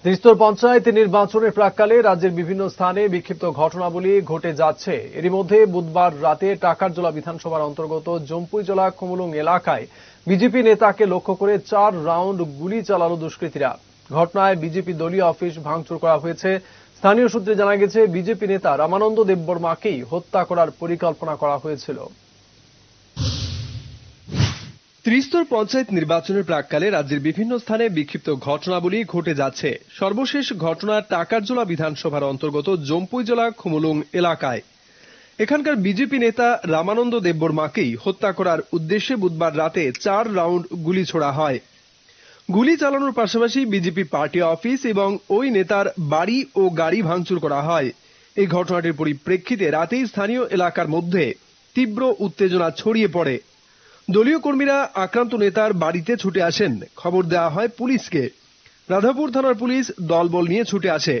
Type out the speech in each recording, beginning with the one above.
ত্রিস্তর পঞ্চায়েত নির্বাচনের প্রাক্কালে রাজ্যের বিভিন্ন স্থানে বিক্ষিপ্ত ঘটনাবলী ঘটে যাচ্ছে। এরই মধ্যে বুধবার রাতে টাকারজোলা বিধানসভার অন্তর্গত জম্পুইজলা খুমুলুং এলাকায় বিজেপি নেতাকে লক্ষ্য করে 4 রাউন্ড গুলি চালালো দুষ্কৃতীরা। ঘটনায় বিজেপি দলীয় অফিস ভাঙচুর করা হয়েছে। স্থানীয় সূত্রে জানা গেছে, বিজেপি নেতা রামানন্দ দেববর্মাকেই হত্যা করার পরিকল্পনা করা হয়েছিল। ত্রিস্তর পঞ্চায়েত নির্বাচনের প্রাক্কালে রাজ্যের বিভিন্ন স্থানে বিক্ষিপ্ত ঘটনাবলী ঘটে যাচ্ছে। সর্বশেষ ঘটনা টাকারজোলা বিধানসভার অন্তর্গত জম্পুইজলা খুমুলুং এলাকায়। এখানকার বিজেপি নেতা রামানন্দ দেববর্মাকেই হত্যা করার উদ্দেশ্যে বুধবার রাতে 4 রাউন্ড গুলি ছোড়া হয়। গুলি চালানোর পাশাপাশি বিজেপি পার্টি অফিস এবং ওই নেতার বাড়ি ও গাড়ি ভাঙচুর করা হয়। এই ঘটনাটির পরিপ্রেক্ষিতে রাতেই স্থানীয় এলাকার মধ্যে তীব্র উত্তেজনা ছড়িয়ে পড়ে। দলীয় কর্মীরা আক্রান্ত নেতার বাড়িতে ছুটে আসেন। খবর দেওয়া হয় পুলিশকে। রাধাপুর থানার পুলিশ দলবল নিয়ে ছুটে আসে।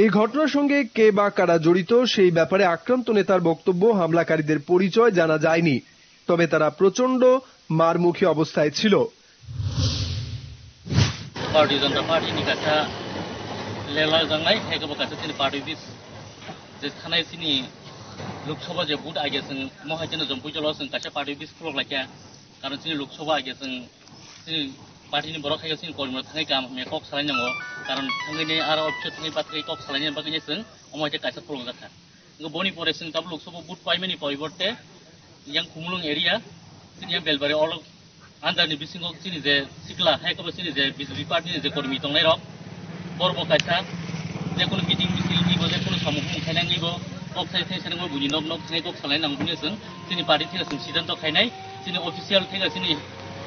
এই ঘটনার সঙ্গে কে বা কারা জড়িত সেই ব্যাপারে আক্রান্ত নেতার বক্তব্য, হামলাকারীদের পরিচয় জানা যায়নি। তবে তারা প্রচন্ড মারমুখী অবস্থায় ছিল। लोकसभा जे बुट आगे जों महाजन जम्पुइजला जों कासे पार्टी बिस फ्लग लाखिया कारण जोंनि लोकसभा आगे जों पार्टीनि बरक खायो जोंनि कर्मर थाङै गाम मेकक सालायनांगौ कारण थाङैनि आरो अफिस थाङै बाथै कक सालायनायनि बागै जों अमायते कासे फ्लग जाखा बनि परे जों दाब लोकसभा बुट पाइमेनि परिबर्ते yang खुमलुं एरिया जोंनि बेलबारि अल आन्दारनि बिसिङाव जोंनि जे सिक्ला हायखौबो जोंनि जे बिजेपि पार्टीनि जे कर्मी दंनाय रक बरब कायसा जेखुनु मिटिं मिसिलनिबो जेखुनु सामुख मुंखायनायनिबो अफसाइ थैसानबो बुनि नक नक थै कक सालायनांगौनि जों जोंनि पार्टी थैगा जों सिद्धान्त खायनाय जोंनि अफिसियेल थैगा जोंनि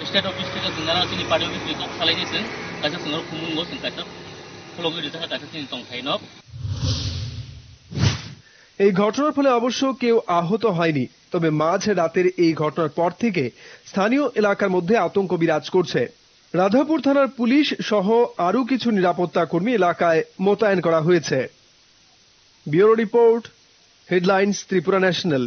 स्टेट अफिस थैगा जों नारा जोंनि पार्टी अफिस कक सालायनि जों कासे जों खुमुंगो जों कासे फ्लगनि थाखा कासे जोंनि दंखायनक। এই ঘটনার ফলে অবশ্য কেউ আহত হয়নি। তবে মাঝ রাতের এই ঘটনার পর থেকে স্থানীয় এলাকার মধ্যে আতঙ্ক বিরাজ করছে। রাধাপুর থানার পুলিশ সহ আরও কিছু নিরাপত্তা কর্মী এলাকায় মোতায়েন করা হয়েছে। Bureau report, headlines Tripura national.